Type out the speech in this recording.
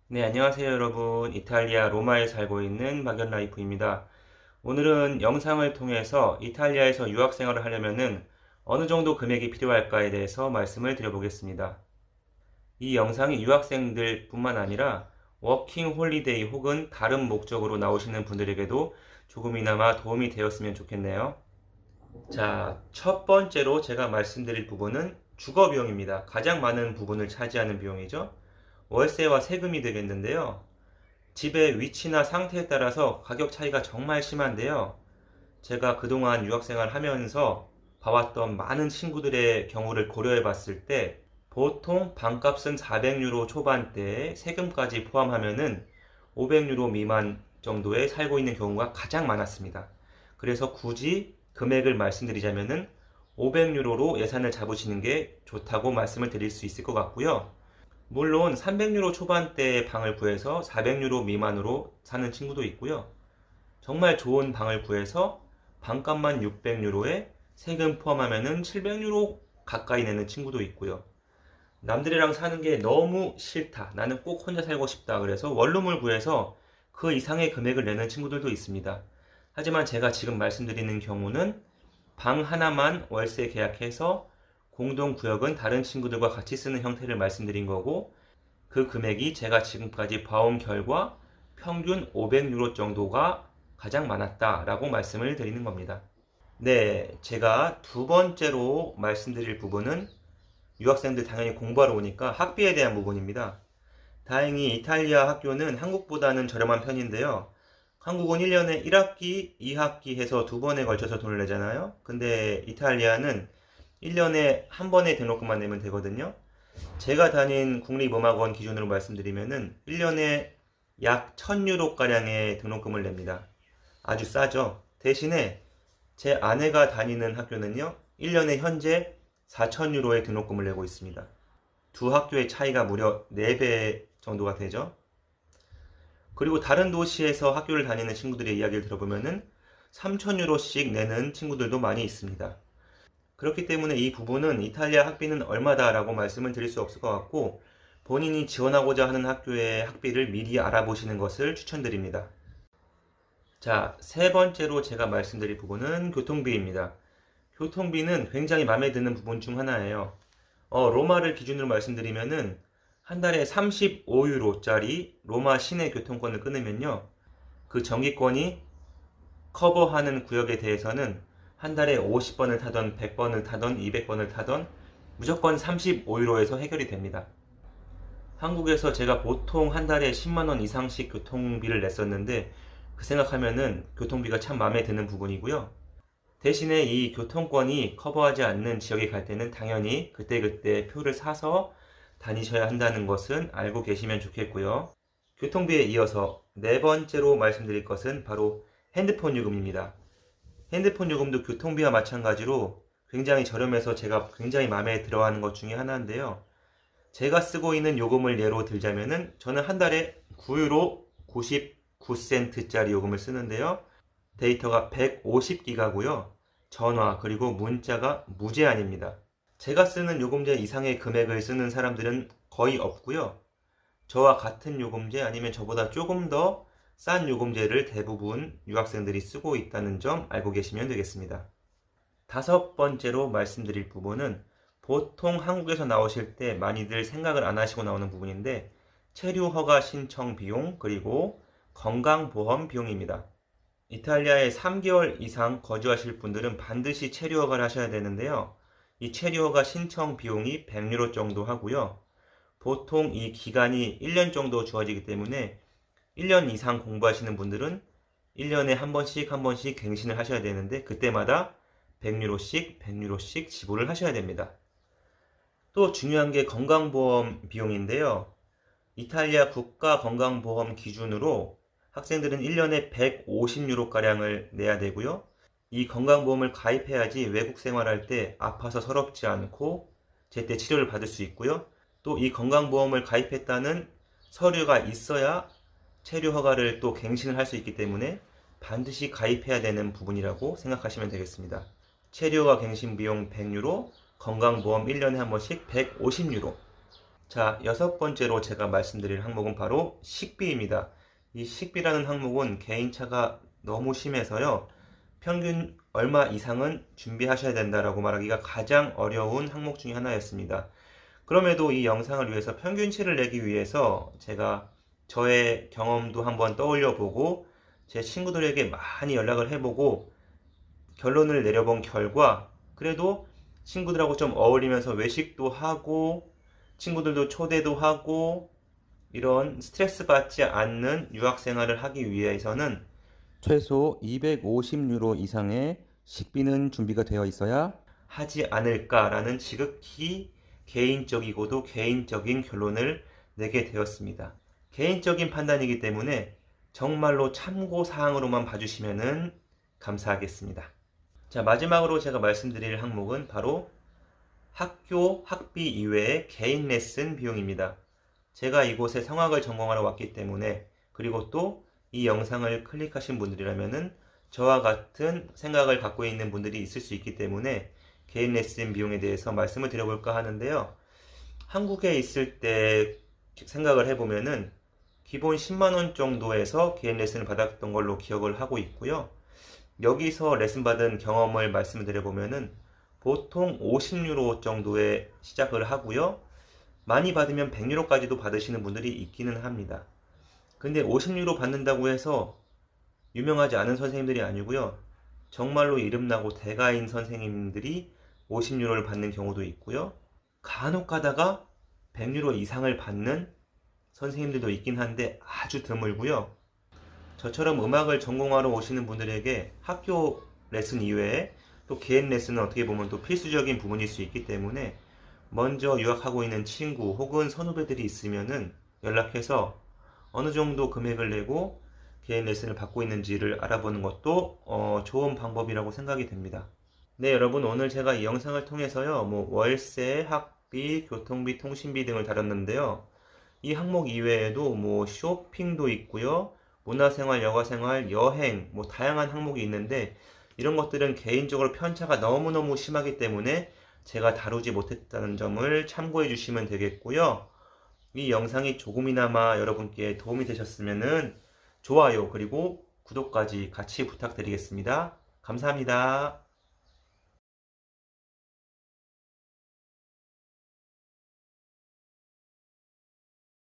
네, 안녕하세요, 여러분. 이탈리아 로마에 살고 있는 막연라이프입니다. 오늘은 영상을 통해서 이탈리아에서 유학 생활을 하려면은 어느 정도 금액이 필요할까에 대해서 말씀을 드려보겠습니다. 이 영상이 유학생들 뿐만 아니라 워킹 홀리데이 혹은 다른 목적으로 나오시는 분들에게도 조금이나마 도움이 되었으면 좋겠네요. 자, 첫 번째로 제가 말씀드릴 부분은 주거 비용입니다. 가장 많은 부분을 차지하는 비용이죠. 월세와 세금이 되겠는데요. 집의 위치나 상태에 따라서 가격 차이가 정말 심한데요. 제가 그동안 유학생활 하면서 봐왔던 많은 친구들의 경우를 고려해 봤을 때 보통 방값은 400유로 초반대에 세금까지 포함하면은 500유로 미만 정도에 살고 있는 경우가 가장 많았습니다. 그래서 굳이 금액을 말씀드리자면은 500유로로 예산을 잡으시는 게 좋다고 말씀을 드릴 수 있을 것 같고요. 물론 300유로 초반대의 방을 구해서 400유로 미만으로 사는 친구도 있고요. 정말 좋은 방을 구해서 방값만 600유로에 세금 포함하면은 700유로 가까이 내는 친구도 있고요. 남들이랑 사는 게 너무 싫다. 나는 꼭 혼자 살고 싶다. 그래서 원룸을 구해서 그 이상의 금액을 내는 친구들도 있습니다. 하지만 제가 지금 말씀드리는 경우는 방 하나만 월세 계약해서 공동 구역은 다른 친구들과 같이 쓰는 형태를 말씀드린 거고, 그 금액이 제가 지금까지 봐온 결과 평균 500유로 정도가 가장 많았다라고 말씀을 드리는 겁니다. 네, 제가 두 번째로 말씀드릴 부분은 유학생들 당연히 공부하러 오니까 학비에 대한 부분입니다. 다행히 이탈리아 학교는 한국보다는 저렴한 편인데요. 한국은 1년에 1학기, 2학기 해서 두 번에 걸쳐서 돈을 내잖아요. 근데 이탈리아는 1년에 한 번에 등록금만 내면 되거든요. 제가 다닌 국립음악원 기준으로 말씀드리면은 1년에 약 1000유로가량의 등록금을 냅니다. 아주 싸죠. 대신에 제 아내가 다니는 학교는요, 1년에 현재 4000유로의 등록금을 내고 있습니다. 두 학교의 차이가 무려 4배 정도가 되죠. 그리고 다른 도시에서 학교를 다니는 친구들의 이야기를 들어보면은 3000유로씩 내는 친구들도 많이 있습니다. 그렇기 때문에 이 부분은 이탈리아 학비는 얼마다라고 말씀을 드릴 수 없을 것 같고, 본인이 지원하고자 하는 학교의 학비를 미리 알아보시는 것을 추천드립니다. 자, 세 번째로 제가 말씀드릴 부분은 교통비입니다. 교통비는 굉장히 마음에 드는 부분 중 하나예요. 로마를 기준으로 말씀드리면은 한 달에 35유로짜리 로마 시내 교통권을 끊으면요, 그 정기권이 커버하는 구역에 대해서는 한 달에 50번을 타던 100번을 타던 200번을 타던 무조건 35유로에서 해결이 됩니다. 한국에서 제가 보통 한 달에 10만원 이상씩 교통비를 냈었는데, 그 생각하면은 교통비가 참 마음에 드는 부분이고요. 대신에 이 교통권이 커버하지 않는 지역에 갈 때는 당연히 그때그때 표를 사서 다니셔야 한다는 것은 알고 계시면 좋겠고요. 교통비에 이어서 네 번째로 말씀드릴 것은 바로 핸드폰 요금입니다. 핸드폰 요금도 교통비와 마찬가지로 굉장히 저렴해서 제가 굉장히 마음에 들어하는 것 중에 하나인데요. 제가 쓰고 있는 요금을 예로 들자면은 저는 한 달에 9유로 99센트짜리 요금을 쓰는데요. 데이터가 150기가고요. 전화 그리고 문자가 무제한입니다. 제가 쓰는 요금제 이상의 금액을 쓰는 사람들은 거의 없고요. 저와 같은 요금제 아니면 저보다 조금 더 싼 요금제를 대부분 유학생들이 쓰고 있다는 점 알고 계시면 되겠습니다. 다섯 번째로 말씀드릴 부분은 보통 한국에서 나오실 때 많이들 생각을 안 하시고 나오는 부분인데, 체류 허가 신청 비용 그리고 건강보험 비용입니다. 이탈리아에 3개월 이상 거주하실 분들은 반드시 체류 허가를 하셔야 되는데요. 이 체류 허가 신청 비용이 100유로 정도 하고요. 보통 이 기간이 1년 정도 주어지기 때문에 1년 이상 공부하시는 분들은 1년에 한 번씩 한 번씩 갱신을 하셔야 되는데, 그때마다 100유로씩 100유로씩 지불을 하셔야 됩니다. 또 중요한 게 건강보험 비용인데요. 이탈리아 국가건강보험 기준으로 학생들은 1년에 150유로가량을 내야 되고요. 이 건강보험을 가입해야지 외국 생활할 때 아파서 서럽지 않고 제때 치료를 받을 수 있고요. 또 이 건강보험을 가입했다는 서류가 있어야 체류 허가를 또 갱신을 할 수 있기 때문에 반드시 가입해야 되는 부분이라고 생각하시면 되겠습니다. 체류 허가 갱신 비용 100유로, 건강보험 1년에 한 번씩 150유로. 자, 여섯 번째로 제가 말씀드릴 항목은 바로 식비입니다. 이 식비라는 항목은 개인차가 너무 심해서요. 평균 얼마 이상은 준비하셔야 된다라고 말하기가 가장 어려운 항목 중에 하나였습니다. 그럼에도 이 영상을 위해서 평균치를 내기 위해서 제가 저의 경험도 한번 떠올려 보고 제 친구들에게 많이 연락을 해보고 결론을 내려본 결과 그래도 친구들하고 좀 어울리면서 외식도 하고 친구들도 초대도 하고 이런 스트레스 받지 않는 유학 생활을 하기 위해서는 최소 250유로 이상의 식비는 준비가 되어 있어야 하지 않을까라는 지극히 개인적이고도 개인적인 결론을 내게 되었습니다. 개인적인 판단이기 때문에 정말로 참고사항으로만 봐주시면 감사하겠습니다. 자, 마지막으로 제가 말씀드릴 항목은 바로 학교 학비 이외의 개인 레슨 비용입니다. 제가 이곳에 성악을 전공하러 왔기 때문에 그리고 또 이 영상을 클릭하신 분들이라면은 저와 같은 생각을 갖고 있는 분들이 있을 수 있기 때문에 개인 레슨 비용에 대해서 말씀을 드려볼까 하는데요. 한국에 있을 때 생각을 해보면은 기본 10만원 정도에서 개인 레슨을 받았던 걸로 기억을 하고 있고요. 여기서 레슨 받은 경험을 말씀을 드려보면은 보통 50유로 정도에 시작을 하고요. 많이 받으면 100유로까지도 받으시는 분들이 있기는 합니다. 근데 50유로 받는다고 해서 유명하지 않은 선생님들이 아니고요. 정말로 이름나고 대가인 선생님들이 50유로를 받는 경우도 있고요. 간혹 가다가 100유로 이상을 받는 선생님들도 있긴 한데 아주 드물고요. 저처럼 음악을 전공하러 오시는 분들에게 학교 레슨 이외에 또 개인 레슨은 어떻게 보면 또 필수적인 부분일 수 있기 때문에 먼저 유학하고 있는 친구 혹은 선후배들이 있으면은 연락해서 어느 정도 금액을 내고 개인 레슨을 받고 있는지를 알아보는 것도 좋은 방법이라고 생각이 됩니다. 네, 여러분 오늘 제가 이 영상을 통해서요, 월세, 학비, 교통비, 통신비 등을 다뤘는데요. 이 항목 이외에도 쇼핑도 있고요, 문화생활, 여가생활, 여행, 다양한 항목이 있는데 이런 것들은 개인적으로 편차가 너무너무 심하기 때문에 제가 다루지 못했다는 점을 참고해 주시면 되겠고요. 이 영상이 조금이나마 여러분께 도움이 되셨으면 좋아요 그리고 구독까지 같이 부탁드리겠습니다. 감사합니다.